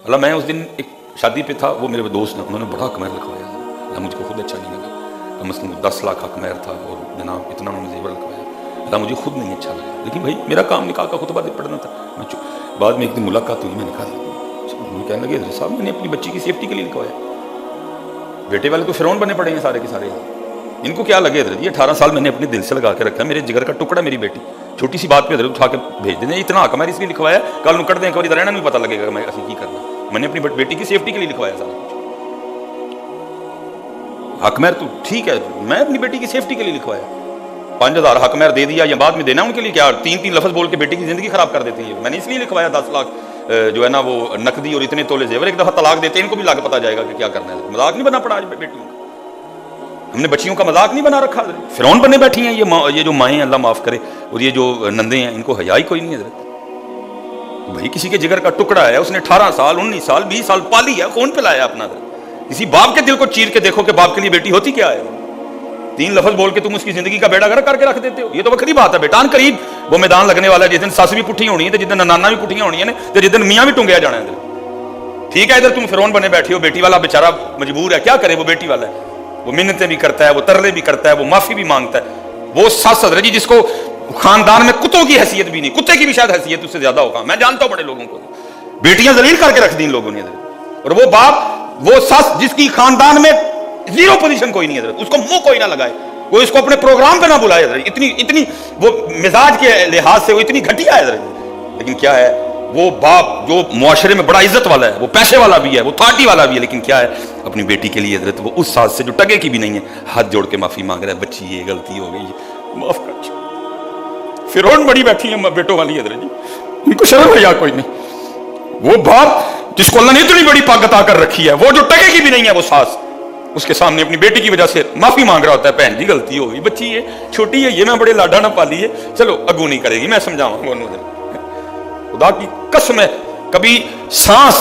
अल्लाह मैं उस दिन एक शादी पे था, वो मेरे दोस्त ने, उन्होंने बड़ा हक महर लिखवाया। अल्लाह मुझको खुद अच्छा नहीं लगा, कम से कम 10 लाख हक महर था और जनाब इतना उन्होंने जेवर लिखवाया। अल्लाह मुझे खुद नहीं अच्छा लगा, लेकिन भाई मेरा काम निकाह का खुतबा पढ़ना था। मैं बाद में एक दिन मुलाकात हुई, मैं निकाह कहने लगे साहब मैंने अपनी बच्ची की सेफ्टी के लिए लिखवाया। बेटे वाले तो फिरौन बने पड़े हैं सारे के सारे, इनको क्या लगे हजरत, ये 18 साल मैंने अपने दिल से लगा के रखा, मेरे जिगर का टुकड़ा मेरी बेटी, छोटी सी बात पे हजरत उठा के भेज दें, इतना हक मैंने इसलिए लिखवाया, कल नुकड़ दें कभी रहना नहीं पता लगेगा मैं ऐसे की करना, मैंने अपनी बेटी की सेफ्टी के लिए लिखवाया सारा कुछ। हक महर तो ठीक है, मैं अपनी बेटी की सेफ्टी के लिए लिखवाया, 5000 हक महर दे दिया या बाद में देना उनके लिए, क्या 3-3 लफ्ज बोल के बेटी की जिंदगी खराब कर देते हैं। मैंने इसलिए लिखवाया 10 लाख जो है ना वो नकदी और इतने तोले जेवर, एक दफा तलाक देते हैं इनको भी लाग पता जाएगा कि क्या करना है। मजाक नहीं बना पड़ा आज बेटियों का, हमने बच्चियों का मजाक नहीं बना रखा, फिरौन बने बैठी हैं ये जो माएँ, अल्लाह माफ करे, और ये जो नंदे हैं इनको हया ही कोई नहीं है। भाई किसी के जिगर का टुकड़ा है, उसने 18 साल 19 साल 20 साल पाली है, कौन पिलाया अपना? किसी बाप के दिल को चीर के देखो कि बाप के लिए बेटी होती क्या है। 3 लफ्ज बोल के तुम उसकी जिंदगी का बेड़ा गर्क करके रख देते हो, ये तो बखरी बात है। बेटान करीब वो मैदान लगने वाला है, जिस दिन सस भी पुट्ठी होनी है, जिस दिन नाना भी पुट्ठियां होनी है, तो जिस दिन मियाँ भी टुंगया जाना है। ठीक है, इधर तुम फिरौन बने बैठे हो, बेटी वाला बेचारा मजबूर है, क्या करे वो बेटी वाला है, वो मिन्नतें भी करता है, वो तरले भी करता है, वो माफी भी मांगता है। वो सस हजरत जी जिसको खानदान में कुत्तों की हैसियत भी नहीं, कुत्ते की भी शायद हैसियत उससे ज्यादा होगा, मैं जानता हूं बड़े लोगों को, बेटियां जलील करके रख दी इन लोगों ने। और वो बाप वो सस जिसकी खानदान में 0 पोजीशन कोई नहीं है, उसको मुंह कोई ना लगाए, वो इसको अपने प्रोग्राम पे ना बुलाए, इतनी वो मिजाज के लिहाज से वो इतनी घटिया है। लेकिन क्या है, वो बाप जो मुआशरे में बड़ा इज्जत वाला है, वो पैसे वाला भी है, वो थाटी वाला भी है, लेकिन क्या है अपनी बेटी के लिए हजरत वो उस सास से जो टगे की भी नहीं है, हाथ जोड़ के माफी मांग रहा है, बच्ची ये गलती हो गई, माफ कर। फिरौन बड़ी बैठी है बेटों वाली हजरत जी, उनको शर्म है या कोई नहीं। वो बाप जिसको अल्लाह ने इतनी बड़ी ताकत आकर रखी है, वो जो टगे की भी नहीं है, वो सास उसके सामने अपनी बेटी की वजह से माफी मांग रहा होता है, बहन जी गलती हो गई, बच्ची है छोटी है, ये मैं बड़े लाडा ना पाली है, चलो अगू नहीं करेगी, मैं समझाऊंगा। खुदा की कसम है, कभी सास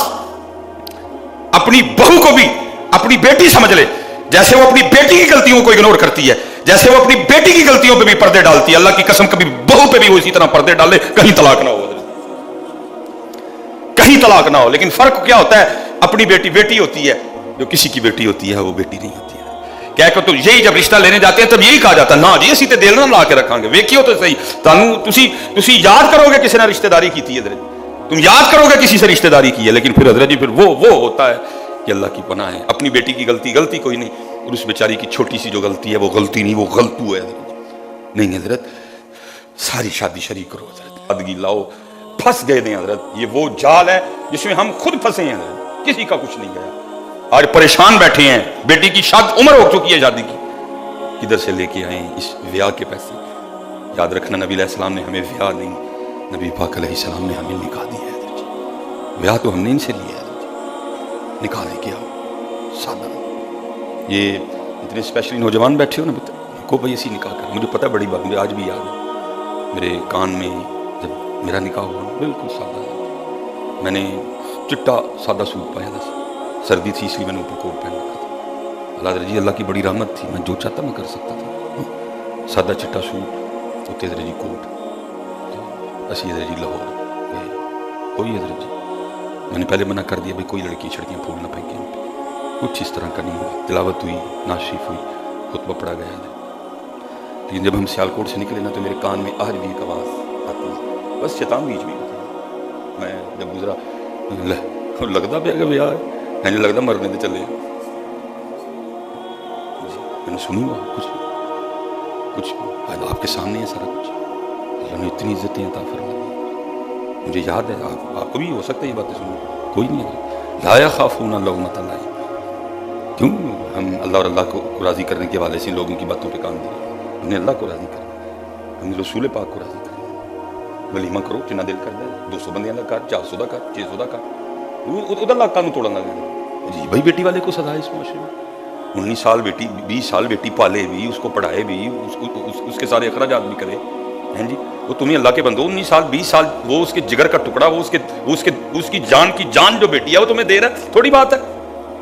अपनी बहू को भी अपनी बेटी समझ ले, जैसे वो अपनी बेटी की गलतियों को इग्नोर करती है, जैसे वो अपनी बेटी की गलतियों पे भी पर्दे डालती है, अल्लाह की कसम कभी बहू पे भी वो इसी तरह पर्दे डाले, कहीं तलाक ना हो, कहीं तलाक ना हो। लेकिन फर्क क्या होता है, अपनी बेटी बेटी होती है, जो किसी की बेटी होती है वो बेटी नहीं होती है। क्या कर तो यही जब रिश्ता लेने जाते हैं तब यही कहा जाता है, ना जी असी ते दिल ना ला के रखांगे, वेखियो तो सही, तुसी याद करोगे किसी ने रिश्तेदारी की थी, तुम याद करोगे किसी से रिश्तेदारी की है, लेकिन फिर हजरत जी फिर वो होता है कि अल्लाह की पनाह है, अपनी बेटी की गलती कोई नहीं, और उस बेचारी की छोटी सी जो गलती है वो गलती नहीं, वो गलतू है नहीं। हजरत सारी शादी शरीक करो, हजरत अदगी लाओ, फंस गए नहीं हजरत, ये वो जाल है जिसमें हम खुद फंसे हैं हजरत, किसी का कुछ नहीं गया, आज परेशान बैठे हैं, बेटी की शादी उम्र हो चुकी है शादी की, किधर से लेके आए इस ब्याह के पैसे। याद रखना नबी अलैहिस्सलाम ने हमें ब्याह नहीं, नबी पाक अलैहिस्सलाम ने हमें निकाह दिया है, ब्याह तो हमने इनसे लिया है, निकाह लेके आओ सादा। ये इतने स्पेशली नौजवान बैठे हो ना, को भाई ऐसी निकाह कर, मुझे पता है बड़ी बात, मुझे आज भी याद है मेरे कान में जब मेरा निकाह हुआ बिल्कुल सादा, मैंने चिट्टा सादा सूट पाया था, सर्दी थी इसलिए मैंने ऊपर कोट पहन रखा था। अल्लाह जी अल्लाह की बड़ी रहमत थी, मैं जो चाहता मैं कर सकता था, सादा चिट्टा सूट उत्ते जी कोट, असी जी लाहौर कोई हजरत जी, मैंने पहले मना कर दिया भाई कोई लड़की छड़कियाँ फूल ना फेंके, कुछ इस तरह का नहीं हुआ, तिलावत हुई, नाशरीफ हुई, खुतबा पढ़ा गया है। लेकिन जब हम सियालकोट से निकले ना तो मेरे कान में आज भी एक आवाज़ आती है, बस शैतान बीच में होता है। मैं जब गुजरा लगता पे कि भैया मैंने लगता मरने से चले, मैंने सुनी हुआ कुछ आज आपके सामने है सारा कुछ, मैंने इतनी इज्जतें अता फरमा दी। मुझे याद है, आपको भी हो सकता है ये बातें सुनी, कोई नहीं है ला यख़ाफ़ूना लौमत लाइम, क्यों हम अल्लाह और अल्लाह को राज़ी करने के वाले से लोगों की बातों पे काम दिए, हमने अल्लाह को राज़ी करना, हमने रसूल पाक को राज़ी करना। वलीमा करो जिन्ना दिल कर दे, 200 बंदियां का कर, 400 का कर, 600 का कर, उधर लाख कानून तोड़ना जी भाई बेटी वाले को सदा है इस माशरे में। 19 साल बेटी 20 साल बेटी पाले भी, उसको पढ़ाए भी, उसके सारे अखराजात भी करे हैं जी, वो तुम्हें अल्लाह के बंदो 19 साल 20 साल वो उसके जिगर का टुकड़ा, वो उसकी जान की जान जो बेटी है वो तुम्हें दे रहा है, थोड़ी बात है,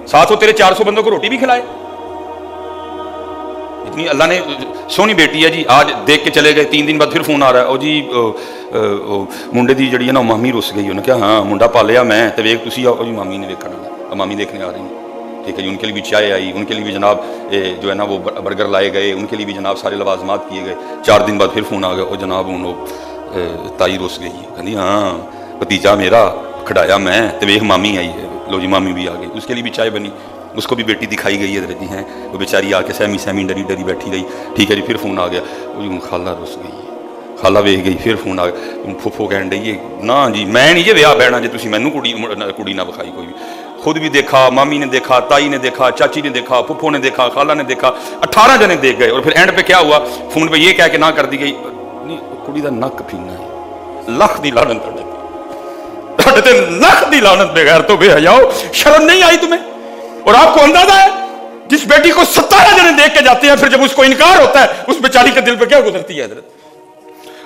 साथ वो तेरे 400 बंदों को रोटी भी खिलाए। इतनी अल्लाह ने सोहनी बेटी है जी, आज देख के चले गए, 3 दिन बाद फिर फोन आ रहा है, ओ जी मुंडे की जी है ना मामी रुस गई। उन्हें कहा हाँ मुंडा पालिया मैं, तो वेख तुसी आओ जी, मामी ने देखना, मामी देखने आ रही है, ठीक है जी। उनके लिए भी चाय आई, उनके लिए भी जनाब जो है ना वो बर्गर लाए गए, उनके लिए भी जनाब सारे लवाजमात किए गए। 4 दिन बाद फिर फोन आ गया, ओ जनाब हूँ ताई रुस गई। कहती हाँ भतीजा मेरा खड़ाया मैं, तो वेख मामी आई है, लो जी मामी भी आ गई। उसके लिए भी चाय बनी, उसको भी बेटी दिखाई गई है जी हैं, वो बेचारी आके सहमी सहमी डरी डरी बैठी रही, ठीक है जी। फिर फोन आ गया, वो जी खाला रुस गई, खाला वेख गई। फिर फोन आ गया, फुफो कहन डई है ना जी मैं नहीं जे विआह बहना जे तुसी मैनू कुड़ी ना विखाई कोई भी। खुद भी देखा, मामी ने देखा, ताई ने देखा, चाची ने देखा, फुफो ने देखा, खाला ने देखा, 18 जने देख गए। और फिर एंड पे क्या हुआ, फोन पे ये कह के ना कर दी गई, नहीं कुड़ी दा नक पीना है, लख दी लानत ते लख दी लानत, बगैर तो बेहयाओ, शर्म नहीं आई तुम्हें? और आपको अंदाजा है जिस बेटी को 17 जने देख के जाते हैं, फिर जब उसको इनकार होता है उस बेचारी के दिल पे क्या गुजरती है हजरत?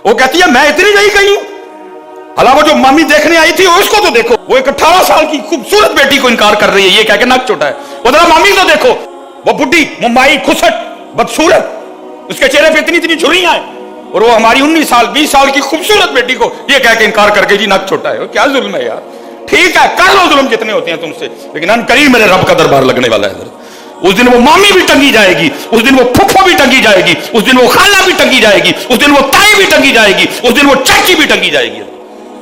वो कहती है मैं इतनी नहीं गई हूं, अलावा जो मामी देखने आई थी उसको तो देखो, वो एक 18 साल की खूबसूरत बेटी को इनकार कर रही है ये कह के नक छोटा है। वो जरा मामी तो देखो, वो बुढ़ी मुंबई खुसट बदसूरत, उसके चेहरे पे इतनी इतनी झुर्रियां हैं, और वो हमारी 19 साल 20 साल की खूबसूरत बेटी को ये कह के इनकार करके जी नक छोटा है। क्या जुल्म है यार? ठीक है कर लो जुल्म जितने होते हैं तुमसे, लेकिन अनकरीब मेरे रब का दरबार लगने वाला है। उस दिन वो मामी भी टंगी जाएगी, उस दिन वो फुफ्फो भी टंगी जाएगी, उस दिन वो खाला भी टंगी जाएगी, उस दिन वो ताई भी टंगी जाएगी, उस दिन वो चाची भी टंगी जाएगी।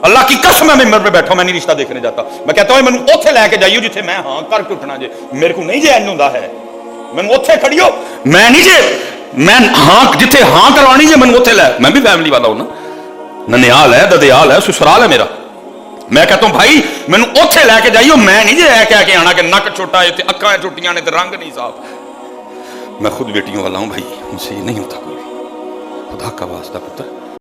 अल्लाह की कसम है, मैं मेरे पे बैठा, मैं नहीं रिश्ता देखने जाता। मैं कहता हूं मैनू ओथे लैके जाइयो जिथे मैं हां करके उठना जे, मेरे को नहीं जे इंज हुंदा है, मैनू ओथे खड़ियो, मैं नहीं जे मैं हां जिथे हां करवानी जे मैनू ओथे लै। मैं भी फैमिली वाला हूं ना, ननिहाल है, ददियाल है, ससुराल है मेरा। मैं कहता हूं भाई मैनू ओथे लैके जाइयो, मैं नहीं जे कह के आना कि नक छोटा है, अक्खां छोटियां ने, रंग नहीं साफ। मैं खुद बेटियों वाला हूं भाई, मुझसे ये नहीं होता कोई भी, खुदा का वास्ता पुत्र।